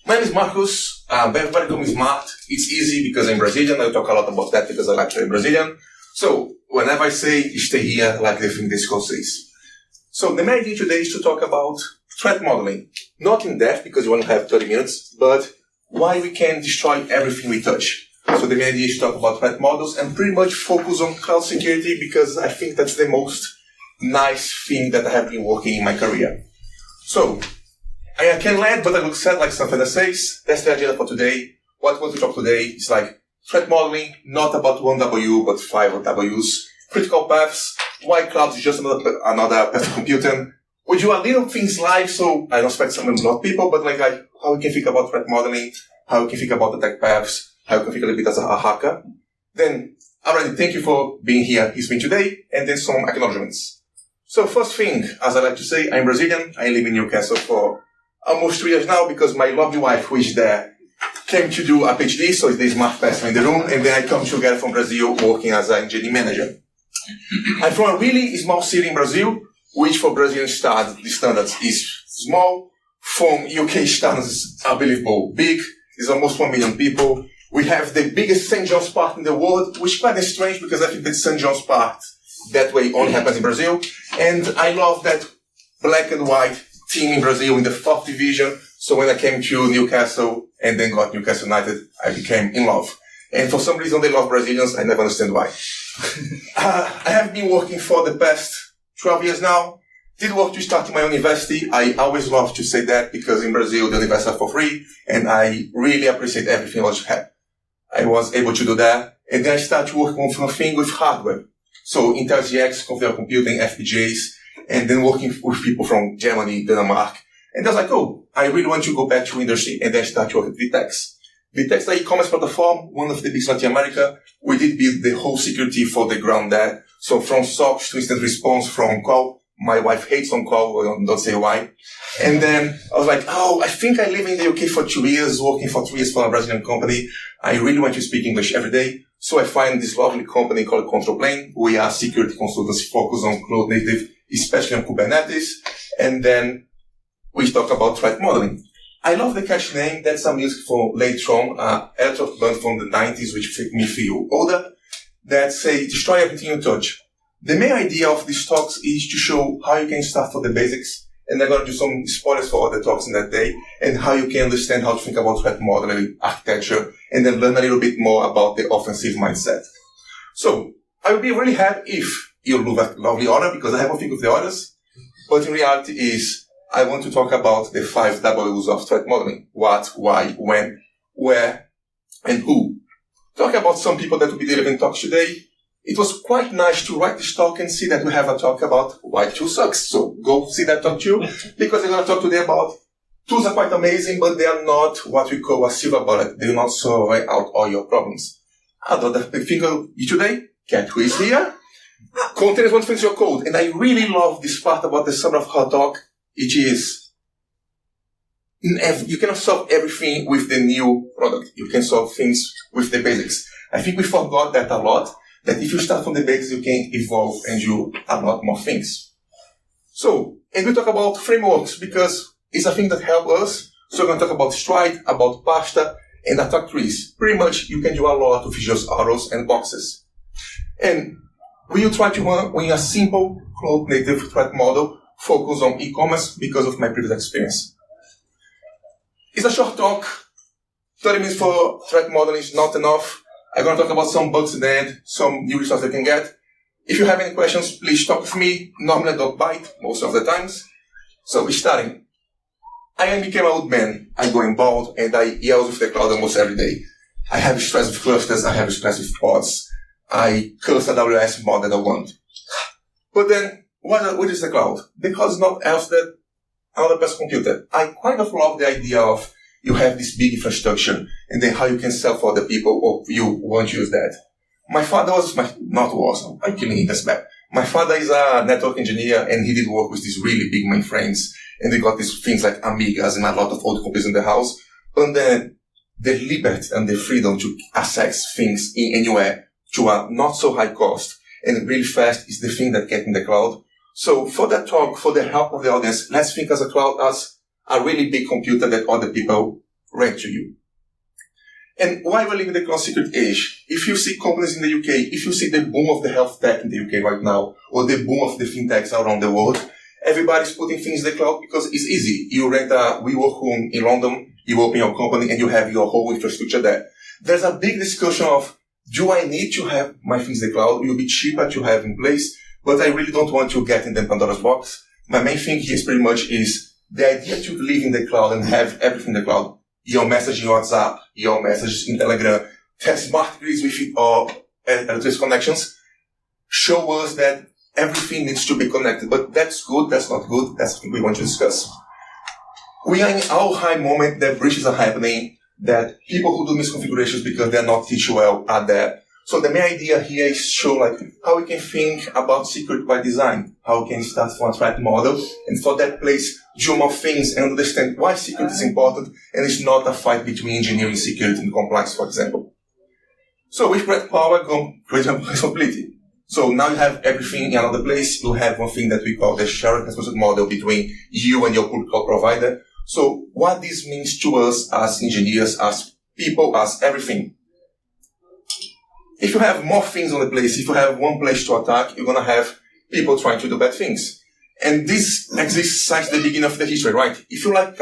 My name is Marcos. Everybody call me Smart. It's easy because I'm Brazilian. I talk a lot about that because I like to be Brazilian. So whenever I say stay here, like the thing this call says. So the main idea today is to talk about threat modeling. Not in depth because you won't have 30 minutes, but why we can destroy everything we touch. So the main idea is to talk about threat models and pretty much focus on cloud security because I think that's the most nice thing that I have been working in my career. So I can land, but I look sad like something that says, that's the agenda for today. What we want to talk today is like threat modeling, not about one W, but 5 Ws. Critical paths, why cloud is just another path of computing. We do a little things live, so I don't expect some a lot of people, but like how we can think about threat modeling, how we can think about attack paths, how you can think a little bit as a hacker. Then, already thank you for being here with me today, and then some acknowledgements. So first thing, as I like to say, I'm Brazilian. I live in Newcastle for almost 3 years now because my lovely wife, who is there, came to do a PhD, so it's the smart person in the room, and then I come together from Brazil working as an engineering manager. I'm from a really small city in Brazil, which for Brazilian standards is small. From UK standards is unbelievable big. It's almost 1 million people. We have the biggest St. John's Park in the world, which is quite strange because I think that St. John's Park that way only happens in Brazil. And I love that black and white team in Brazil in the 4th division. So when I came to Newcastle and then got Newcastle United, I became in love. And for some reason they love Brazilians. I never understand why. I have been working for the past 12 years now. Did work to start my university. I always love to say that because in Brazil the university is for free and I really appreciate everything I was able to do that. And then I started working on something with hardware. So Intel GX, configurable computing, FPGAs, and then working with people from Germany, Denmark. And I was like, oh, I really want to go back to industry. And then I started working with VTEX. VTEX is an e-commerce platform, one of the biggest in Latin America. We did build the whole security for the ground there. So from SOC to instant response, from call. My wife hates on call, don't say why. And then I was like, oh, I think I live in the UK for 2 years, working for 3 years for a Brazilian company. I really want to speak English every day. So I find this lovely company called Control Plane. We are security consultants focused on cloud native, especially on Kubernetes. And then we talk about threat modeling. I love the catchy name. That's some music for later on, electronic band from the 90s, which make me feel older, that say destroy everything you touch. The main idea of these talks is to show how you can start from the basics, and I'm going to do some spoilers for other talks in that day, and how you can understand how to think about threat modeling, architecture, and then learn a little bit more about the offensive mindset. So, I would be really happy if you love a lovely order, because I have a thing with the orders, but in reality is, I want to talk about the 5 Ws of threat modeling. What, why, when, where, and who. Talk about some people that will be delivering talks today. It was quite nice to write this talk and see that we have a talk about why tool sucks. So go see that talk too, because I'm going to talk today about tools are quite amazing, but they are not what we call a silver bullet. They do not solve out all your problems. Another thing today, Cat who is here. Containers won't fix your code. And I really love this part about the summer of her talk. It is, you cannot solve everything with the new product. You can solve things with the basics. I think we forgot that a lot. That if you start from the basics, you can evolve and do a lot more things. So, and we talk about frameworks because it's a thing that helps us. So we're going to talk about Stride, about Pasta, and attack trees. Pretty much, you can do a lot with just arrows and boxes. And we will try to run a simple cloud-native threat model focused on e-commerce because of my previous experience. It's a short talk. 30 minutes for threat modeling is not enough. I'm going to talk about some bugs in the end, some new resources you can get. If you have any questions, please talk with me. Normally I don't bite most of the times. So we're starting. I became an old man. I'm going bald and I yell with the cloud almost every day. I have stress with clusters. I have stress with pods. I curse AWS more than I want. But then, what is the cloud? The cloud is not else than another personal computer. I kind of love the idea of you have this big infrastructure, and then how you can sell for the people, or you won't use that. My father I killing him, that's bad. My father is a network engineer, and he did work with these really big mainframes, and they got these things like Amigas and a lot of old computers in the house. But then, the liberty and the freedom to access things in anywhere to a not so high cost and really fast is the thing that gets in the cloud. So for that talk, for the help of the audience, let's think as a cloud as a really big computer that other people rent to you. And why we live in the cloud security age? If you see companies in the UK, if you see the boom of the health tech in the UK right now, or the boom of the fintechs around the world, everybody's putting things in the cloud because it's easy. You rent a WeWork room in London, you open your company, and you have your whole infrastructure there. There's a big discussion of, do I need to have my things in the cloud? It will be cheaper to have in place, but I really don't want to get in the Pandora's box. My main thing here is pretty much is the idea to live in the cloud and have everything in the cloud. Your message in WhatsApp, your messages in Telegram, smart grids with electricity connections show us that everything needs to be connected. But that's good, that's not good, that's what we want to discuss. We are in our high moment that breaches are happening, that people who do misconfigurations because they're not teach well are there. So the main idea here is show how we can think about security by design, how we can start from a threat model, and for that place, do more things and understand why security is important, and it's not a fight between engineering, security, and compliance, for example. So with great power comes great responsibility. So now you have everything in another place. You have one thing that we call the shared responsibility model between you and your public cloud provider. So what this means to us as engineers, as people, as everything. If you have more things on the place, if you have one place to attack, you're going to have people trying to do bad things. And this exists since the beginning of the history, right? If you like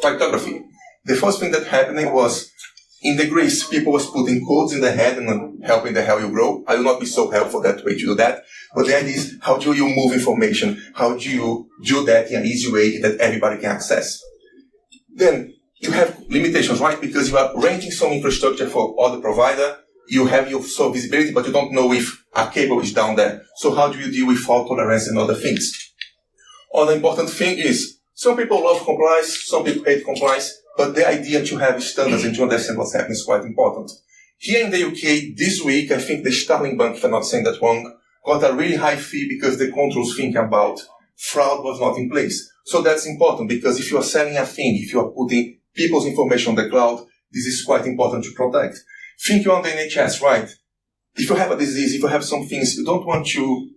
cryptography, the first thing that happened was in the Greece, people was putting codes in the head and helping the hell you grow. I will not be so helpful that way to do that. But the idea is, how do you move information? How do you do that in an easy way that everybody can access? Then you have limitations, right? Because you are renting some infrastructure for other provider. You have your sole visibility, but you don't know if a cable is down there. So how do you deal with fault tolerance and other things? Other important thing is, some people love compliance, some people hate compliance, but the idea to have standards and to understand what's happening is quite important. Here in the UK, this week, I think the Starling Bank, if I'm not saying that wrong, got a really high fee because the controls think about fraud was not in place. So that's important because if you are selling a thing, if you are putting people's information on the cloud, this is quite important to protect. Think you're on the NHS, right? If you have a disease, if you have some things, you don't want to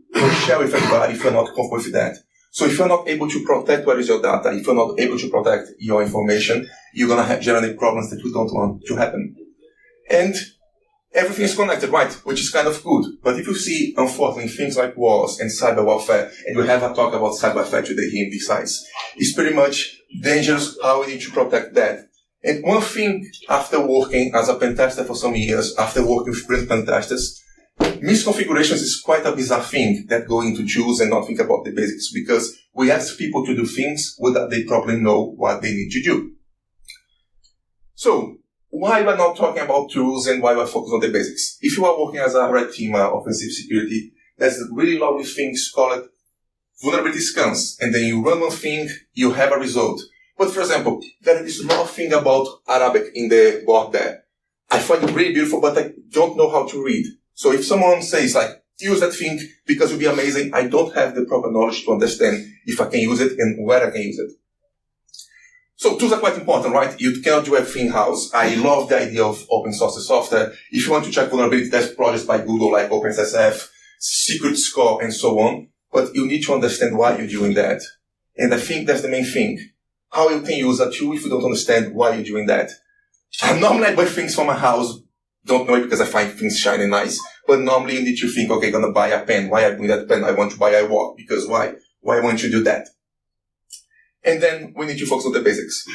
share with everybody if you're not comfortable with that. So if you're not able to protect where is your data, if you're not able to protect your information, you're going to generate problems that you don't want to happen. And everything is connected, right? Which is kind of good. But if you see, unfortunately, things like wars and cyber warfare, and we have a talk about cyber warfare today here in this size, it's pretty much dangerous how we need to protect that. And one thing, after working as a pen tester for some years, after working with great pen testers, misconfigurations is quite a bizarre thing that go into tools and not think about the basics, because we ask people to do things without they probably know what they need to do. So, why we're not talking about tools and why we're focused on the basics? If you are working as a red teamer, offensive security, there's really lovely things called vulnerability scans, and then you run one thing, you have a result. But for example, there is nothing about Arabic in the board there. I find it really beautiful, but I don't know how to read. So if someone says use that thing because it will be amazing, I don't have the proper knowledge to understand if I can use it and where I can use it. So tools are quite important, right? You cannot do everything in-house. I love the idea of open source software. If you want to check vulnerability, there's projects by Google like OpenSSF, Secret Score, and so on. But you need to understand why you're doing that. And I think that's the main thing. How you can use a tool if you don't understand why you're doing that. Normally I buy things for my house. Don't know it because I find things shiny nice. But normally you need to think, okay, I'm going to buy a pen. Why I bring that pen? I want to buy a watch. Because why? Why I want to do that? And then we need to focus on the basics.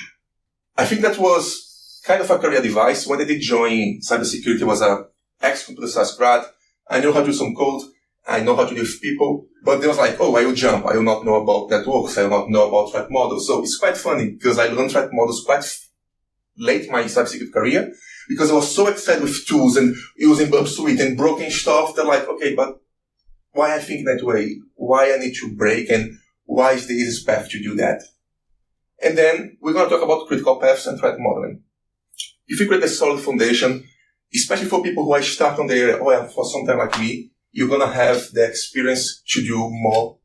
I think that was kind of a career device. When I did join cybersecurity, I was a ex-computer science grad. I know how to do some code. I know how to deal with people. But they was I will jump. I will not know about networks. I will not know about threat models. So it's quite funny because I learned threat models quite late in my cybersecurity career because I was so excited with tools and using Burp Suite and broken stuff. They're okay, but why I think that way? Why I need to break and why is the easiest path to do that? And then we're going to talk about critical paths and threat modeling. If you create a solid foundation, especially for people who are starting on the area, for some time like me, you're going to have the experience to do more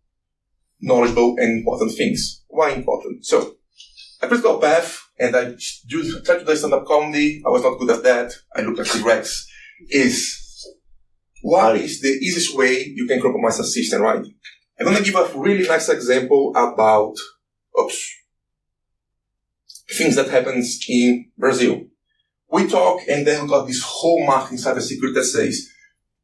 knowledgeable and important things. Why important? So, a critical path, and I tried to do stand-up comedy. I was not good at that. I looked like Rex. Is what is the easiest way you can compromise a system, right? I'm going to give a really nice example about things that happens in Brazil. We talk, and then we got this whole market in cybersecurity that says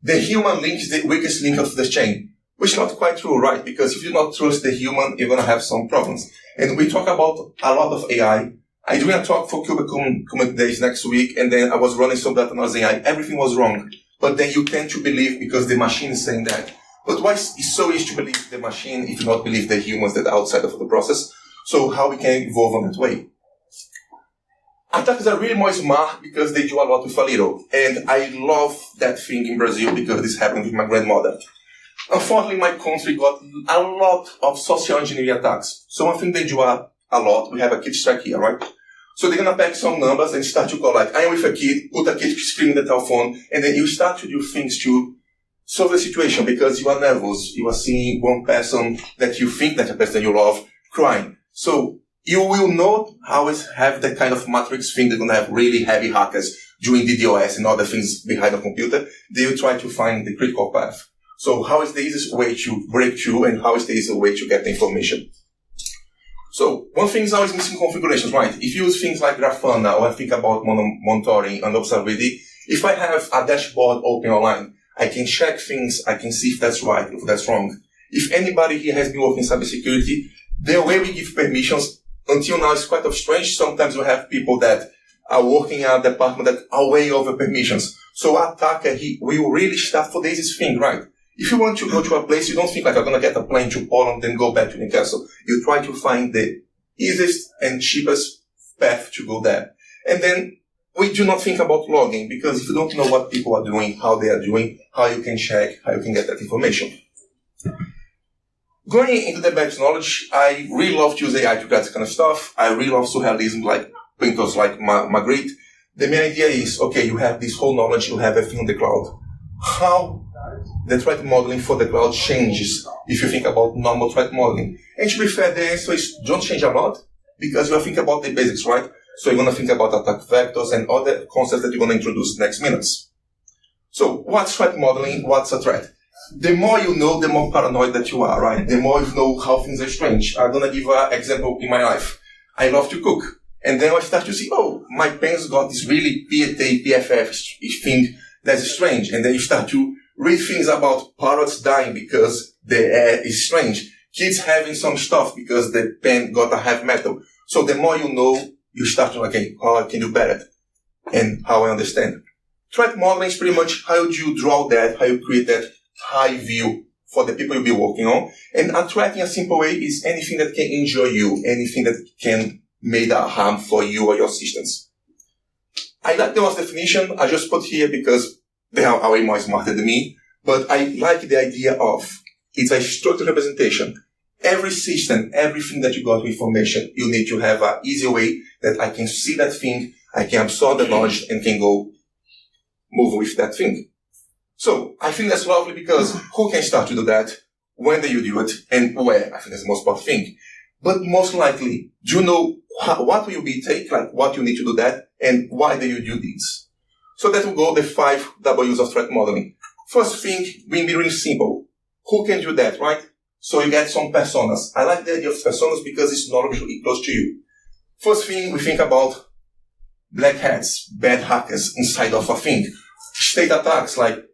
the human link is the weakest link of the chain, which is not quite true, right? Because if you don't trust the human, you're going to have some problems. And we talk about a lot of AI. I'm doing a talk for Kubecon Days next week, and then I was running some data on AI. Everything was wrong. But then you tend to believe because the machine is saying that. But why it's so easy to believe the machine if you not believe the humans that are outside of the process? So how we can evolve on that way? Attackers are really more smart because they do a lot with a little. And I love that thing in Brazil because this happened with my grandmother. Unfortunately, my country got a lot of social engineering attacks. So one thing they do a lot, we have a kid strike here, right? So they're going to pack some numbers and start to call like, I am with a kid, put a kid screaming the telephone, and then you start to do things to solve the situation because you are nervous. You are seeing one person that you think that a person you love crying. So you will not always have that kind of matrix thing. They're going to have really heavy hackers doing DDoS and other things behind the computer. They will try to find the critical path. So how is the easiest way to break through and how is the easiest way to get the information? So one thing is always missing configurations, right? If you use things like Grafana or I think about monitoring and observability, if I have a dashboard open online, I can check things, I can see if that's right, if that's wrong. If anybody here has been working in cybersecurity, the way we give permissions until now is quite strange. Sometimes we have people that are working in a department that are way over permissions. So attacker, he will really start for the easiest thing, right? If you want to go to a place, you don't think like I'm going to get a plane to Poland then go back to Newcastle. You try to find the easiest and cheapest path to go there. And then we do not think about logging because if you don't know what people are doing, how they are doing, how you can check, how you can get that information. Going into the badge knowledge, I really love to use AI to get this kind of stuff. I really love surrealism like printers like Magritte. The main idea is, okay, you have this whole knowledge, you have everything in the cloud. How the threat modeling for the cloud changes if you think about normal threat modeling. And to be fair, the answer is don't change a lot because you are thinking about the basics, right? So you're going to think about attack vectors and other concepts that you're going to introduce next minutes. So what's threat modeling? What's a threat? The more you know, the more paranoid that you are, right? The more you know how things are strange. I'm going to give an example in my life. I love to cook. And then I start to see, oh, my parents got this really PFF thing that's strange. And then you start to read things about parrots dying because the air is strange. Kids having some stuff because the pen got a heavy metal. So the more you know, you start to, okay, how I can do better and how I understand. Threat modeling is pretty much how do you draw that, how you create that high view for the people you'll be working on. And a threat in a simple way is anything that can injure you, anything that can make a harm for you or your systems. I like those definition. I just put here because they are way more smarter than me. But I like the idea of it's a structured representation. Every system, everything that you got with information, you need to have an easy way that I can see that thing, I can absorb the knowledge and can go move with that thing. So I think that's lovely because who can start to do that? When do you do it? And where? I think that's the most important thing. But most likely, do you know what will be take, like what you need to do that and why do you do this? So that will go the 5 W's of threat modeling. First thing, being really simple. Who can do that, right? So you get some personas. I like the idea of personas because it's knowledge close to you. First thing, we think about black hats, bad hackers inside of a thing. State attacks, like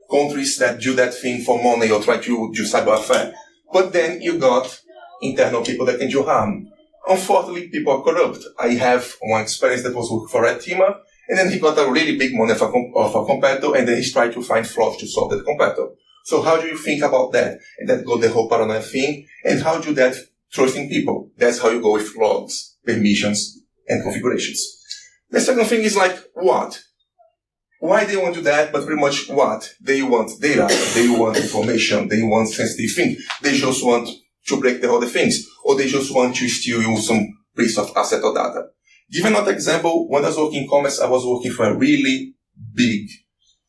countries that do that thing for money or try to do cyber warfare. But then you got internal people that can do harm. Unfortunately, people are corrupt. I have one experience that was working for Red Teamer, and then he got a really big money of a competitor, and then he's trying to find flaws to solve that competitor. So how do you think about that? And that got the whole paranoia thing. And how do that trusting people? That's how you go with logs, permissions, and configurations. The second thing is like, what? Why they want to do that, but pretty much what? They want data, they want information, they want sensitive things. They just want to break the other things, or they just want to steal you some piece of asset or data. Give another example, when I was working in commerce, I was working for a really big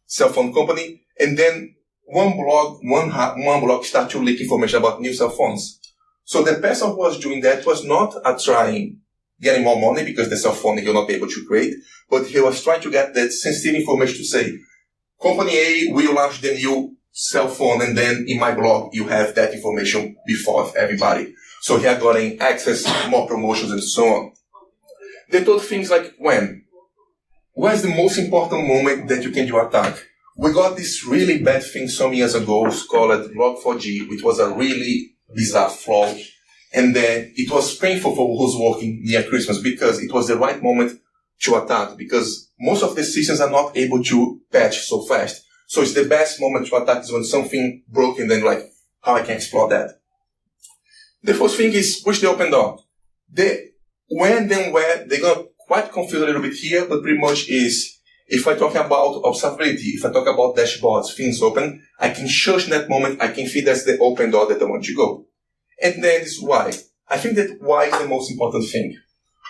cell phone company, and then one blog started to leak information about new cell phones. So the person who was doing that was not trying getting more money because the cell phone you'll not be able to create, but he was trying to get that sensitive information to say, company A will launch the new cell phone and then in my blog you have that information before everybody. So he are getting access to more promotions and so on. They told things like where's the most important moment that you can do attack? We got this really bad thing some years ago called Log4j, which was a really bizarre flaw. And then it was painful for who's working near Christmas because it was the right moment to attack, because most of the systems are not able to patch so fast. So it's the best moment to attack is when something broke and then like, how I can explore that. The first thing is push the open door. The when, then where, they're going to quite confuse a little bit here, but pretty much is, if I talk about observability, if I talk about dashboards, things open, I can search in that moment, I can feed that's the open door that I want to go. And then this why. I think that why is the most important thing.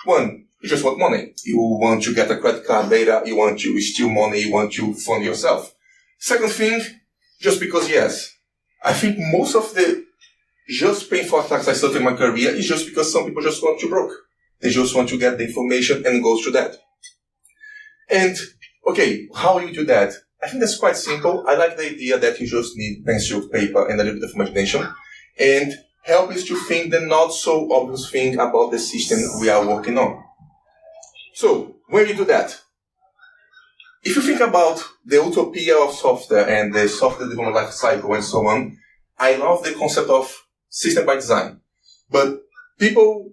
One, you just want money. You want to get a credit card data, you want to steal money, you want to fund yourself. Second thing, just because yes. I think most of the just paying for attacks I started in my career is just because some people just want to broke. They just want to get the information and go through that. And, okay, how you do that? I think that's quite simple. I like the idea that you just need pencil, paper, and a little bit of imagination. And help is to think the not so obvious thing about the system we are working on. So, when you do that, if you think about the utopia of software and the software development life cycle and so on, I love the concept of system by design. But people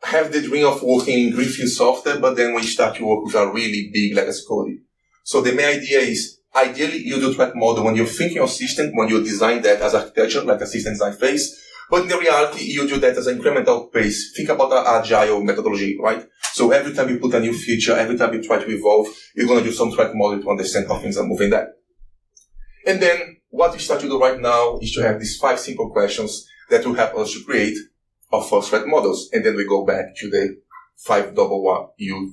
have the dream of working in greenfield software, but then when you start to work with a really big legacy code. So the main idea is, ideally, you do threat model when you're thinking of system, when you design that as architecture, like a system design phase. But in the reality, you do that as an incremental pace. Think about an agile methodology, right? So every time you put a new feature, every time you try to evolve, you're going to do some threat model to understand how things are moving there. And then what we start to do right now is to have these 5 simple questions that will help us to create our first threat models. And then we go back to the 5 framework. You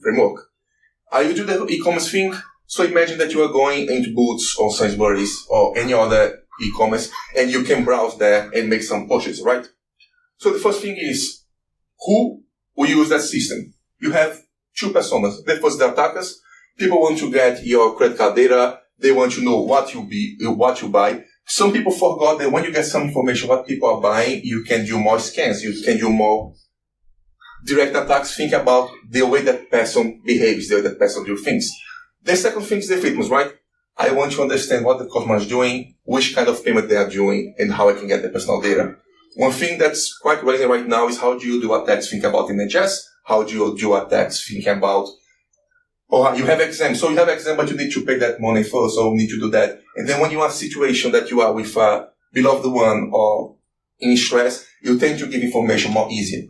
do the e-commerce thing. So imagine that you are going into Boots or Sainsbury's or any other e-commerce and you can browse there and make some purchases, right? So the first thing is, who will use that system? You have 2 personas. The first, the attackers. People want to get your credit card data. They want to know what you buy. Some people forgot that when you get some information what people are buying, you can do more scans. You can do more direct attacks. Think about the way that person behaves, the way that person do things. The second thing is the algorithms, right? I want to understand what the customer is doing, which kind of payment they are doing, and how I can get the personal data. One thing that's quite relevant right now is how do you do attacks think about NHS? How do you do attacks think about, you have exam. So you have exam, but you need to pay that money first, so you need to do that. And then when you are in a situation that you are with a beloved one or in stress, you tend to give information more easy.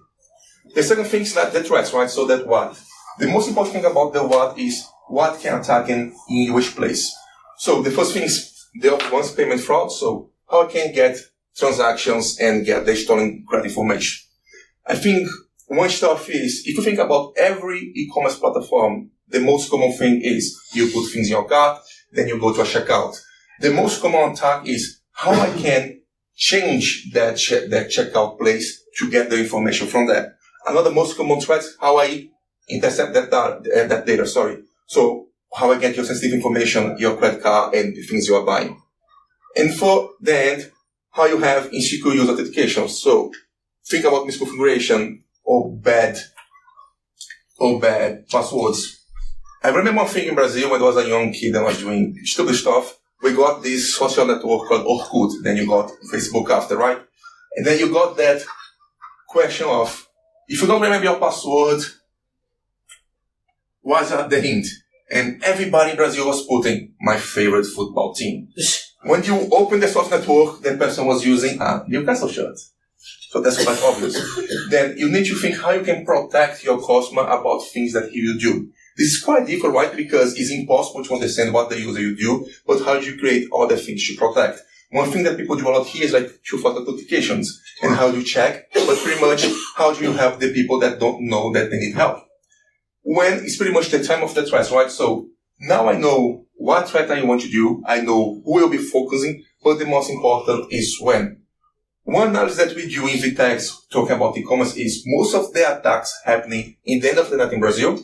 The second thing is that the threats, right? So that what? The most important thing about the what is what can attack in which place. So the first thing is the once payment fraud. So how I can get transactions and get the stolen credit information. I think one stuff is, if you think about every e-commerce platform, the most common thing is you put things in your cart, then you go to a checkout. The most common attack is how I can change that checkout place to get the information from there. Another most common threat, how I intercept that data. So how I get your sensitive information, your credit card, and the things you are buying. And for the end, how you have insecure user authentication. So think about misconfiguration or bad passwords. I remember one thing in Brazil when I was a young kid and I was doing stupid stuff. We got this social network called Orkut. Then you got Facebook after, right? And then you got that question of, if you don't remember your password, what's the hint? And everybody in Brazil was putting my favorite football team. When you open the social network, that person was using a Newcastle shirt. So that's quite obvious. Then you need to think how you can protect your customer about things that he will do. This is quite difficult, right? Because it's impossible to understand what the user will do, but how do you create other things to protect? One thing that people do a lot here is like two-factor authentications. And how do you check? But pretty much, how do you help the people that don't know that they need help? When it's pretty much the time of the threat, right? So now I know what threat I want to do. I know who will be focusing, but the most important is when. One analysis that we do in Vitex talking about e-commerce is most of the attacks happening in the end of the night in Brazil,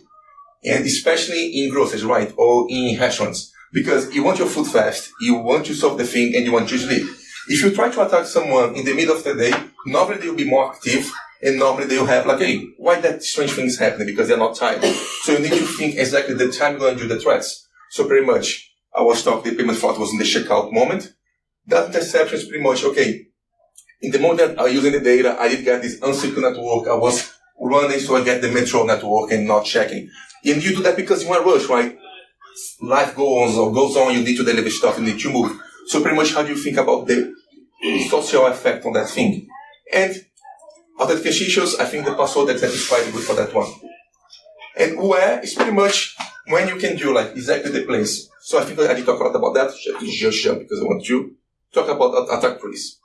and especially in groceries, right? Or in restaurants. Because you want your food fast, you want to solve the thing, and you want to sleep. If you try to attack someone in the middle of the day, normally they will be more active, And normally they'll have like, hey, why that strange thing is happening? Because they're not tied. So you need to think exactly the time you're going to do the threads. So pretty much, I was talking, the payment fraud was in the checkout moment. That interception is pretty much, okay, in the moment that I was using the data, I did get this unsecure network. I was running so I get the metro network and not checking. And you do that because you want to rush, right? Life goes on, you need to deliver stuff, you need to move. So pretty much how do you think about the social effect on that thing? And authentication issues, I think the password that is quite good for that one. And where is pretty much when you can do like exactly the place. So I think I did talk a lot about that. Just jump because I want to talk about attack trees.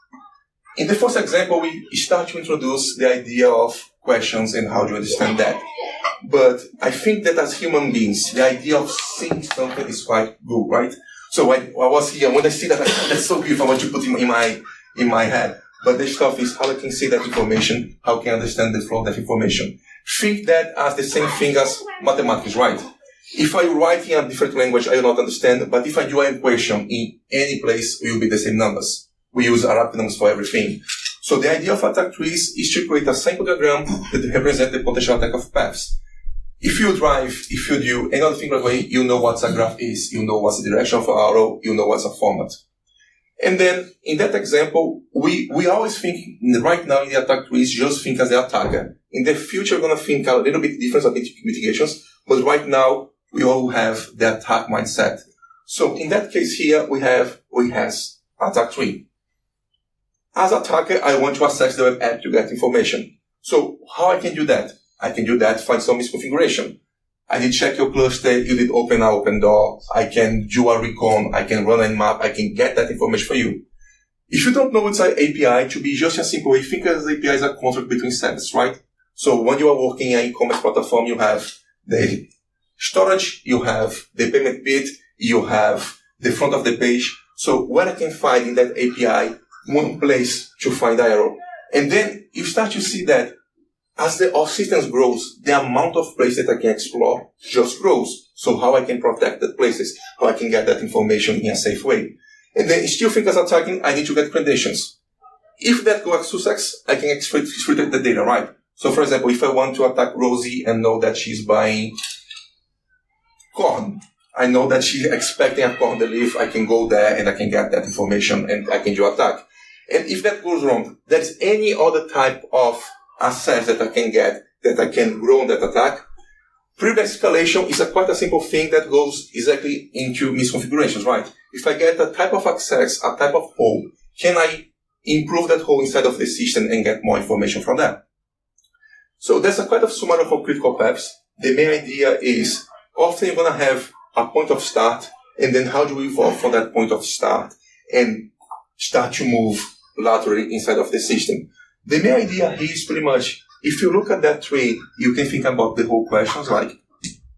In the first example, we start to introduce the idea of questions and how do you understand that. But I think that as human beings, the idea of seeing something is quite good, right? So when I was here, when I see that, that's so beautiful, I want to put in my head. But the stuff is how I can see that information, how I can understand the flow of that information. Think that as the same thing as mathematics, right? If I write in a different language, I will not understand. But if I do an equation in any place, it will be the same numbers. We use Arabic numbers for everything. So the idea of attack trees is to create a simple diagram that represents the potential attack of paths. If you drive, if you do any other thing that way, you know what a graph is, you know what's the direction of an arrow, you know what's a format. And then, in that example, we always think, right now in the attack trees, just think as the attacker. In the future, we're going to think a little bit different about mitigations, but right now, we all have the attack mindset. So, in that case here, we has attack tree. As attacker, I want to access the web app to get information. So, how I can do that? I can do that, find some misconfiguration. I did check your cluster, you did open an open door, I can do a recon, I can run a map, I can get that information for you. If you don't know it's an API, to be just a simple way, think as API is a contract between services, right? So when you are working in an e-commerce platform, you have the storage, you have the payment bit, you have the front of the page. So where I can find in that API, one place to find the error. And then you start to see that as our systems grows, the amount of places that I can explore just grows. So how I can protect the places, how I can get that information in a safe way. And then still think as attacking, I need to get credentials. If that goes success, I can exfiltrate the data, right? So for example, if I want to attack Rosie and know that she's buying corn, I know that she's expecting a corn delivery, I can go there and I can get that information and I can do attack. And if that goes wrong, there's any other type of access that I can get, that I can grow on that attack. Privilege escalation is quite a simple thing that goes exactly into misconfigurations, right? If I get a type of access, a type of hole, can I improve that hole inside of the system and get more information from that? So there's a quite of summary for critical paths. The main idea is often you're going to have a point of start, and then how do we evolve from that point of start and start to move laterally inside of the system? The main idea here is pretty much, if you look at that tree, you can think about the whole questions like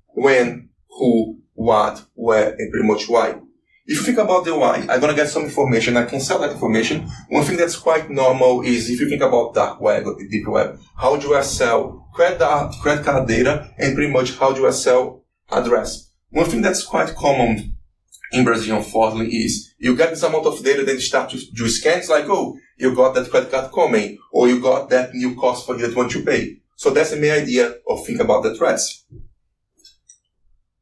when, who, what, where, and pretty much why. If you think about the why, I'm going to get some information, I can sell that information. One thing that's quite normal is if you think about dark web or the deep web, how do I sell credit card data and pretty much how do I sell address? One thing that's quite common in Brazil, unfortunately, is you get this amount of data, then you start to do scans like, oh, you got that credit card coming, or you got that new cost for you that you want to pay. So that's the main idea of think about the threats.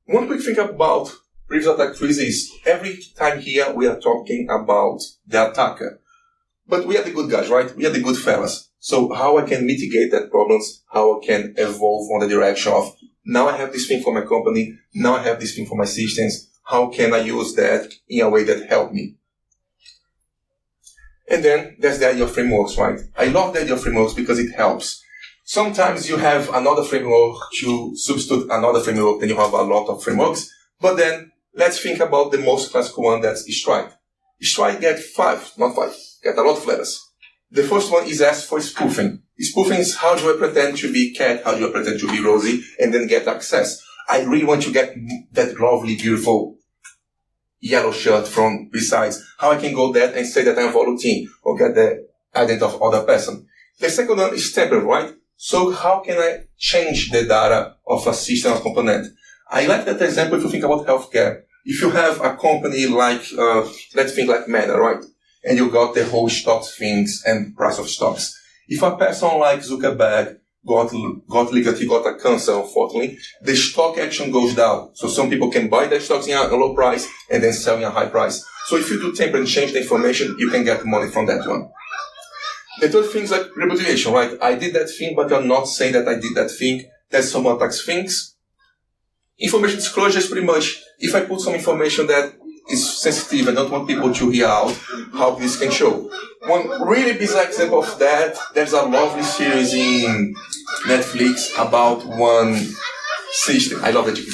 One quick thing about previous attack trees is every time here we are talking about the attacker. But we are the good guys, right? We are the good fellas. So how I can mitigate that problems, how I can evolve on the direction of now I have this thing for my company, now I have this thing for my systems, how can I use that in a way that help me? And then there's the idea of frameworks, right? I love the idea of frameworks because it helps. Sometimes you have another framework to substitute another framework, then you have a lot of frameworks. But then let's think about the most classical one, that's Strike. Strike get a lot of letters. The first one is S for spoofing. Spoofing is how do I pretend to be Cat, how do I pretend to be Rosie, and then get access. I really want to get that lovely, beautiful yellow shirt from besides. How I can go there and say that I'm volunteering or get the identity of other person. The second one is temporary, right? So how can I change the data of a system or component? I like that example if you think about healthcare. If you have a company like, let's think like Manor, right? And you got the whole stocks things and price of stocks. If a person like Zuckerberg got leaked, he got a cancer, unfortunately, the stock action goes down. So some people can buy their stocks in a low price and then sell in a high price. So if you do temper and change the information, you can get money from that one. The third thing is like repudiation, right? I did that thing, but I'm not saying that I did that thing. That's some attacks things. Information disclosure is pretty much, if I put some information that is sensitive and don't want people to hear out, how this can show. One really bizarre example of that, there's a lovely series in Netflix about one system. I love the chicken.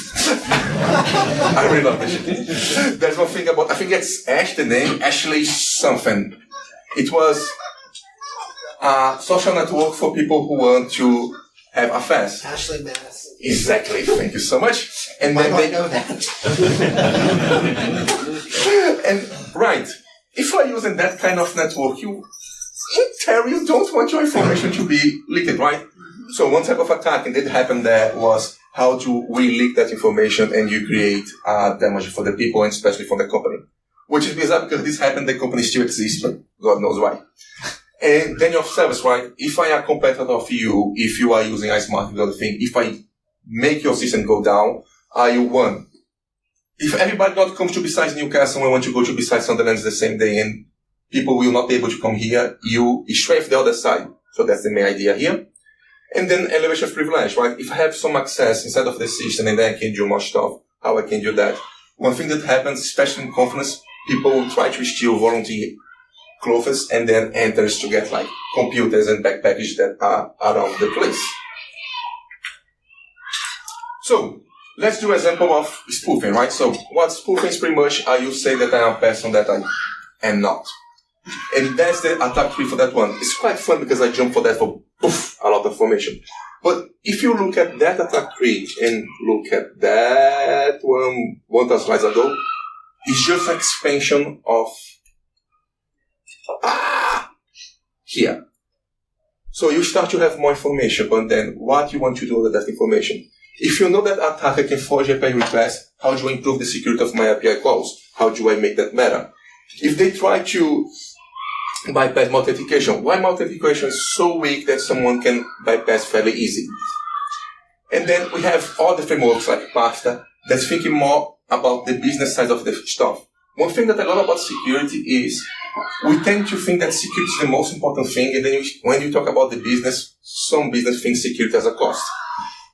I really love the chicken. There's one thing about, I think it's Ash, the name, Ashley something. It was a social network for people who want to have affairs. Ashley Madison. Exactly. Thank you so much. And Why then do they I know that? and right, if you're using that kind of network, you in theory you don't want your information to be leaked, right? So one type of attack that did happen there was how do we leak that information and you create damage for the people and especially for the company. Which is bizarre because this happened, the company still exists, but God knows why. And then your service, right? If I am a competitor of you, if you are using iSmart, the other thing, if I make your system go down, are you one? If everybody not comes to besides Newcastle and want to go to besides Sunderland the same day and people will not be able to come here, you strafe the other side. So that's the main idea here. And then elevation of privilege, right? If I have some access inside of the system and then I can do more stuff, how I can do that? One thing that happens, especially in conference, people will try to steal volunteer clothes and then enters to get like computers and backpacks that are around the place. So, let's do an example of spoofing, right? So, what spoofing is pretty much, you say that I am a person that I am not. And that's the attack tree for that one. It's quite fun because I jump for that for poof, a lot of information. But if you look at that attack tree and look at that one 1,000 slides ago, it's just an expansion of here. So you start to have more information, but then what you want to do with that information? If you know that attacker can forge API requests, how do I improve the security of my API calls? How do I make that better? If they try to bypass multi-authentication, why multi-authentication is so weak that someone can bypass fairly easy? And then we have all the frameworks like Pasta that's thinking more about the business side of the stuff. One thing that I love about security is we tend to think that security is the most important thing, and then when you talk about the business, some business thinks security as a cost.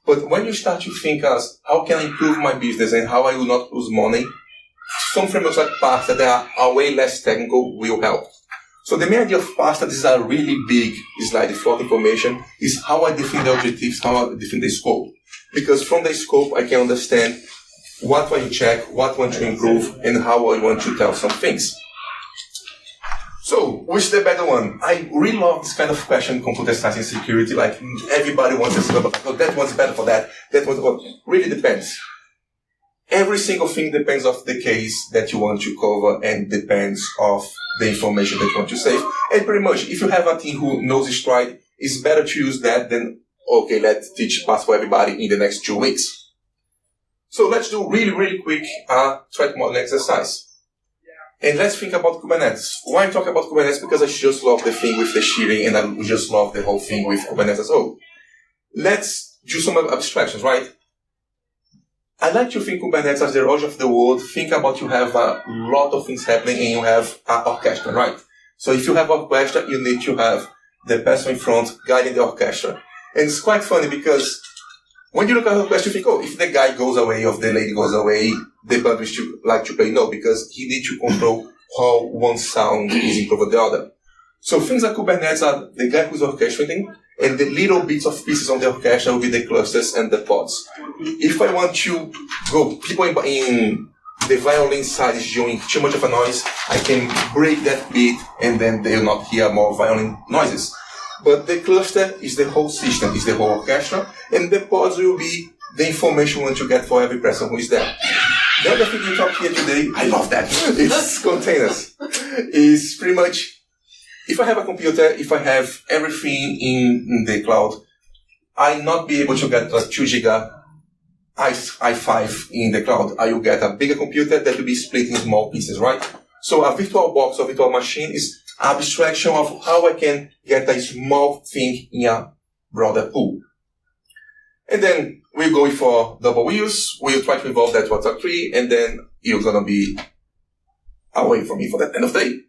But when you start to think as, how can I improve my business and how I will not lose money, some frameworks like Pasta that are way less technical will help. So the main idea of Pasta, this is a really big slide, the float information, is how I define the objectives, how I define the scope. Because from the scope, I can understand what I check, what I want to improve, and how I want to tell some things. So, which is the better one? I really love this kind of question, computer science and security. Like, everybody wants to say, oh, that one's better for that. That one's better. Really depends. Every single thing depends of the case that you want to cover and depends of the information that you want to save. And pretty much, if you have a team who knows it right, it's better to use that than, okay, let's teach pass for everybody in the next 2 weeks. So let's do really quick threat modeling exercise. And let's think about Kubernetes. Why talk about Kubernetes? Because I just love the thing with the sharing and I just love the whole thing with Kubernetes as well. Let's do some abstractions, right? I like to think Kubernetes as the origin of the world. Think about you have a lot of things happening and you have an orchestra, right? So if you have orchestra, you need to have the person in front guiding the orchestra. And it's quite funny because when you look at the orchestra, you think, oh, if the guy goes away or the lady goes away, the band will like to play. No, because he needs to control how one sound is improved over the other. So things like Kubernetes are the guy who's orchestrating, and the little bits of pieces on the orchestra will be the clusters and the pods. If I want to go, people in the violin side is doing too much of a noise, I can break that beat and then they will not hear more violin noises. But the cluster is the whole system, is the whole orchestra, and the pods will be the information we want to get for every person who is there. The other thing we talk here today, I love that, it's containers. Is pretty much, if I have a computer, if I have everything in the cloud, I not be able to get a 2 giga i5 in the cloud. I will get a bigger computer that will be split in small pieces, right? So a virtual box or virtual machine is abstraction of how I can get a small thing in a broader pool. And then we go for double use. We'll try to evolve that to attack tree, and then you're going to be away from me for that end of the day.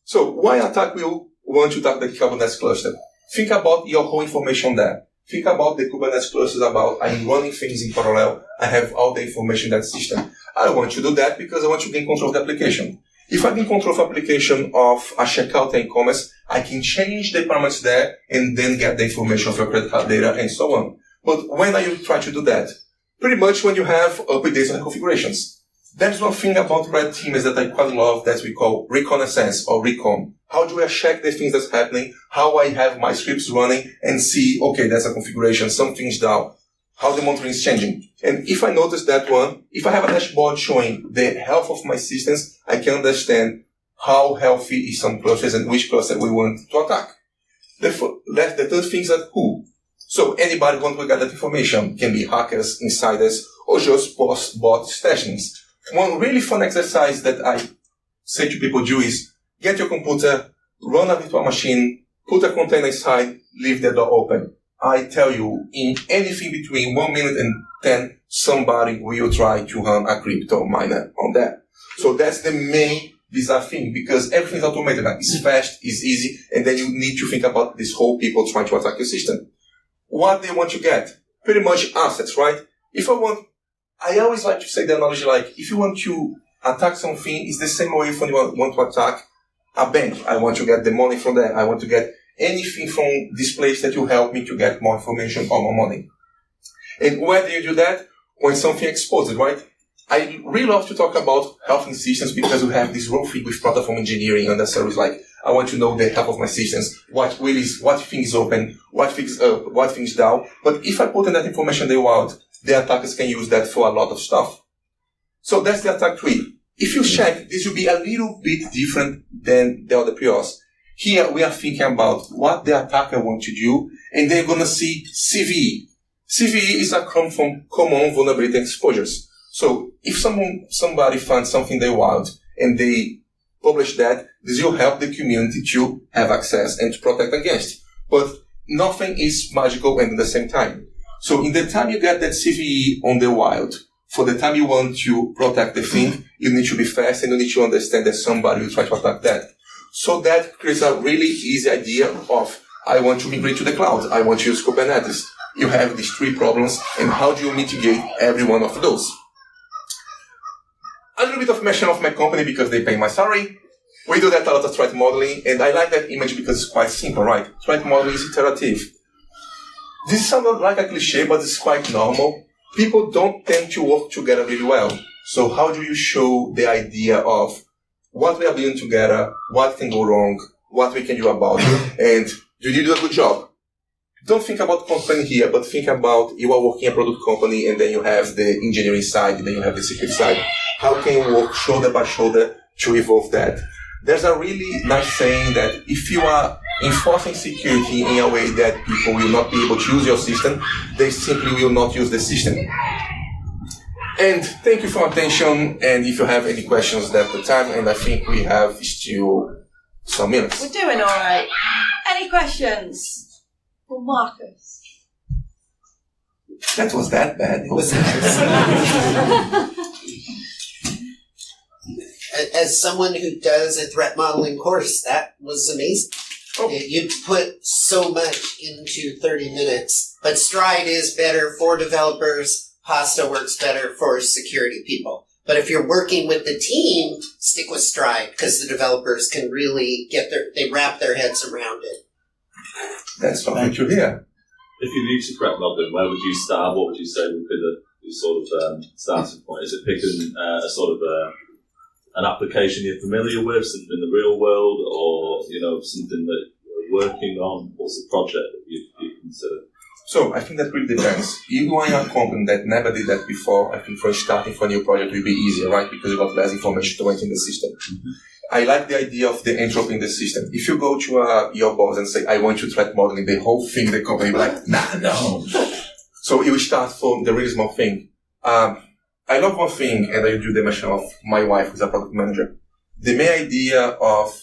So why attack will want to attack the Kubernetes cluster? Think about your whole information there. Think about the Kubernetes clusters about I'm running things in parallel. I have all the information in that system. I want to do that because I want to gain control of the application. If I gain control of application of a checkout and e-commerce, I can change the parameters there and then get the information of your credit card data and so on. But when are you trying to do that? Pretty much when you have updates on the configurations. There's one thing about red teamers that I quite love that we call reconnaissance or recon. How do I check the things that's happening? How I have my scripts running and see, okay, that's a configuration, something's down. How the monitoring is changing. And if I notice that one, if I have a dashboard showing the health of my systems, I can understand how healthy is some clusters and which cluster we want to attack. The third thing is that who. So anybody who wants to get that information can be hackers, insiders, or just post-bot stashings. One really fun exercise that I say to people do is get your computer, run a virtual machine, put a container inside, leave the door open. I tell you, in anything between 1 minute and 10, somebody will try to run a crypto miner on that. So that's the main bizarre thing, because everything is automated. It's fast, it's easy, and then you need to think about this whole people trying to attack your system. What they want to get? Pretty much assets, right? I always like to say the analogy like, if you want to attack something, it's the same way if you want to attack a bank. I want to get the money from there. I want to get anything from this place that will help me to get more information or more money. And where do you do that? When something exposes, right? I really love to talk about health in systems because we have this wrong thing with platform engineering and the service. Like, I want to know the health of my systems, what things open, what things up, what things down. But if I put in that information in the wild, the attackers can use that for a lot of stuff. So that's the attack tree. If you check, this will be a little bit different than the other priors. Here we are thinking about what the attacker wants to do, and they're going to see CVE. CVE is a acronym from Common Vulnerability Exposures. So if somebody finds something they want and they publish that, this will help the community to have access and to protect against. But nothing is magical and at the same time. So in the time you get that CVE on the wild, for the time you want to protect the thing, you need to be fast and you need to understand that somebody will try to attack that. So that creates a really easy idea of, I want to migrate to the cloud. I want to use Kubernetes. You have these three problems, and how do you mitigate every one of those? A little bit of mention of my company because they pay my salary. We do that a lot of threat modeling, and I like that image because it's quite simple, right? Threat modeling is iterative. This sounds like a cliche, but it's quite normal. People don't tend to work together really well. So how do you show the idea of what we are doing together, what can go wrong, what we can do about it, and do you do a good job? Don't think about company here, but think about you are working a product company and then you have the engineering side and then you have the security side. How can you work shoulder by shoulder to evolve that? There's a really nice saying that if you are enforcing security in a way that people will not be able to use your system, they simply will not use the system. And thank you for your attention, and if you have any questions at the time, and I think we have still some minutes. We're doing all right. Any questions for Marcus? That was that bad. As someone who does a threat modeling course, that was amazing. Oh. You put so much into 30 minutes, but Stride is better for developers. Pasta works better for security people. But if you're working with the team, stick with Stride because the developers can really they wrap their heads around it. That's something to hear. If you need to threat modeling, where would you start? What would you say would be the sort of starting point? Is it picking a sort of an application you're familiar with, something in the real world, or something that you're working on? What's the project that you consider? So I think that really depends. If you are in a company that never did that before, I think for starting for a new project will be easier, right? Because you got less information to enter in the system. Mm-hmm. I like the idea of the entropy in the system. If you go to your boss and say, I want you to threat modeling the whole thing, the company will be like, nah, no. So you will start from the really small thing. I love one thing, and I do the mention of my wife, who's a product manager. The main idea of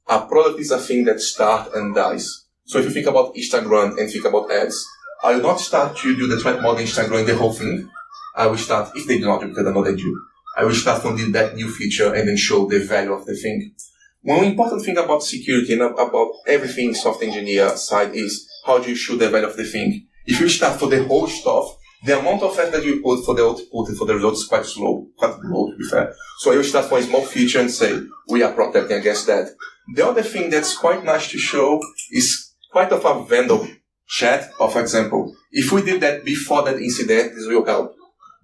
a product is a thing that starts and dies. So if you think about Instagram and think about ads, I will not start to do the threat modeling Instagram, the whole thing. I will start, if they do not, because I know they do, I will start from that new feature and then show the value of the thing. One important thing about security and about everything software engineer side is how do you show the value of the thing. If you start for the whole stuff, the amount of effort that you put for the output and for the results is quite low to be fair. So I will start for a small feature and say, we are protecting against that. The other thing that's quite nice to show is quite of a vendor chat, for example. If we did that before that incident, this will help.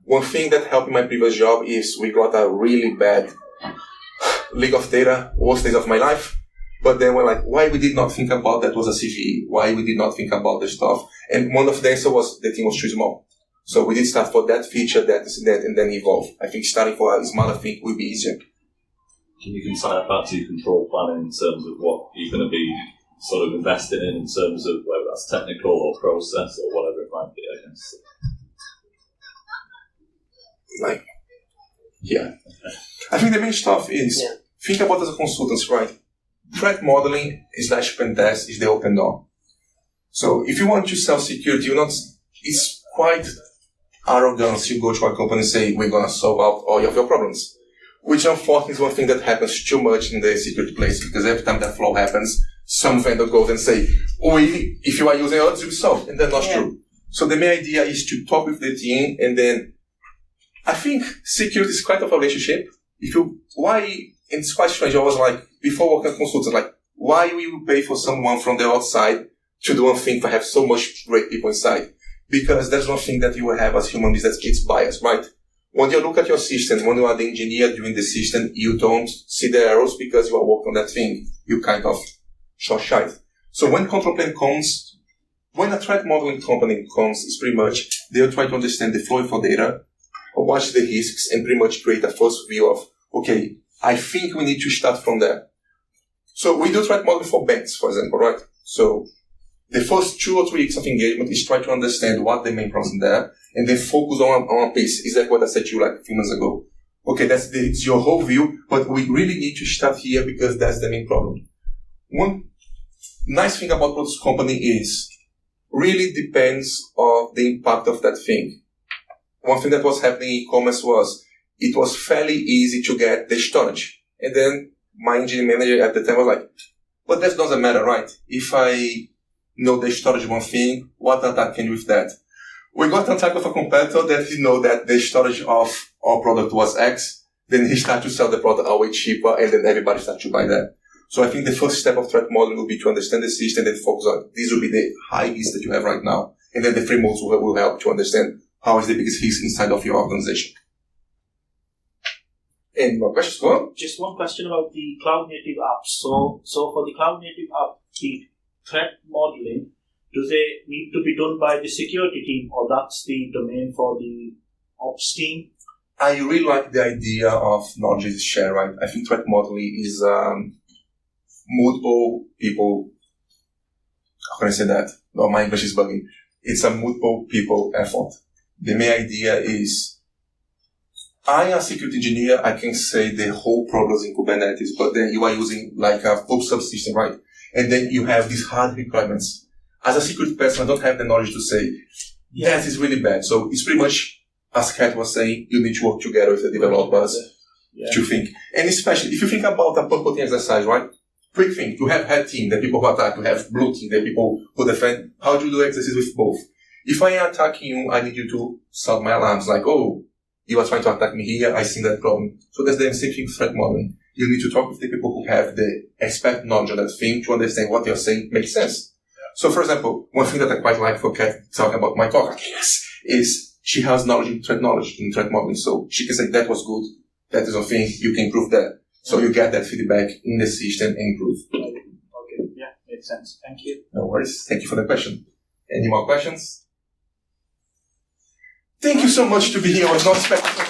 One thing that helped in my previous job is we got a really bad leak of data, worst days of my life. But then we're like, why we did not think about that was a CVE? Why we did not think about the stuff? And one of the answers was the team was too small. So we did start for that feature, that incident, and then evolve. I think starting for a smaller thing will be easier. Can you consider back to your control planning in terms of what you're going to be sort of investing in terms of whether that's technical or process or whatever it might be, I guess? Like, yeah. I think the main stuff is, think about as a consultant, right? Threat modeling / pen test is the open door. So if you want to sell security, it's quite arrogance. You go to a company and say, we're going to solve out all of your problems. Which unfortunately is one thing that happens too much in the security place, because every time that flaw happens, some vendor goes and say, if you are using ours, you solve, and that's not true. So the main idea is to talk with the team, and then I think security is quite of a relationship. It's quite strange. I was like, before working as consultant, like, why will you pay for someone from the outside to do one thing for have so much great people inside? Because there's one thing that you will have as human beings that it's bias, right? When you look at your system, when you are the engineer doing the system, you don't see the errors because you are working on that thing. You kind of short sight. So when control plane comes, when a threat modeling company comes, it's pretty much, they'll try to understand the flow of data, or watch the risks, and pretty much create a first view of, okay, I think we need to start from there. So we do threat modeling for banks, for example, right? So the first 2 or 3 weeks of engagement is try to understand what the main problems are there, and then focus on a piece. Exactly what I said to you like a few months ago. Okay, it's your whole view, but we really need to start here because that's the main problem. One nice thing about this company is really depends on the impact of that thing. One thing that was happening in e-commerce was it was fairly easy to get the storage. And then my engineering manager at the time was like, but that doesn't matter, right? If I know the storage one thing, what attack can do with that? We got an attack of a competitor that he know that the storage of our product was X, then he started to sell the product way cheaper, and then everybody started to buy that. So I think the first step of threat modeling will be to understand the system and then focus on these will be the high risks that you have right now. And then the frameworks will help to understand how is the biggest risk inside of your organization. Any more questions? Go on. Just one question about the cloud native apps. So for the cloud native app, the threat modeling, do they need to be done by the security team, or that's the domain for the ops team? I really like the idea of knowledge is shared, right? I think threat modeling is multiple people. How can I say that? No, my English is bugging. It's a multiple people effort. The main idea is, I am a security engineer, I can say the whole problem is in Kubernetes, but then you are using like a pub subsystem, right? And then you have these hard requirements. As a security person, I don't have the knowledge to say, that is really bad. So it's pretty much, as Kat was saying, you need to work together with the developers to think. And especially, if you think about a purple team exercise, right? Quick thing, you have red team, the people who attack, you have blue team, the people who defend. How do you do exercises with both? If I am attacking you, I need you to sound my alarms, like, oh, you are trying to attack me here, I see that problem. So that's the same thing with threat modeling. You need to talk with the people who have the expert knowledge of that thing to understand what you're saying makes sense. So, for example, one thing that I quite like for Kat talking about my talk, is she has knowledge in threat modeling. So she can say that was good, that is a thing, you can improve that. So you get that feedback in the system and improve. Okay, yeah, makes sense. Thank you. No worries. Thank you for the question. Any more questions? Thank you so much to be here. I was not expecting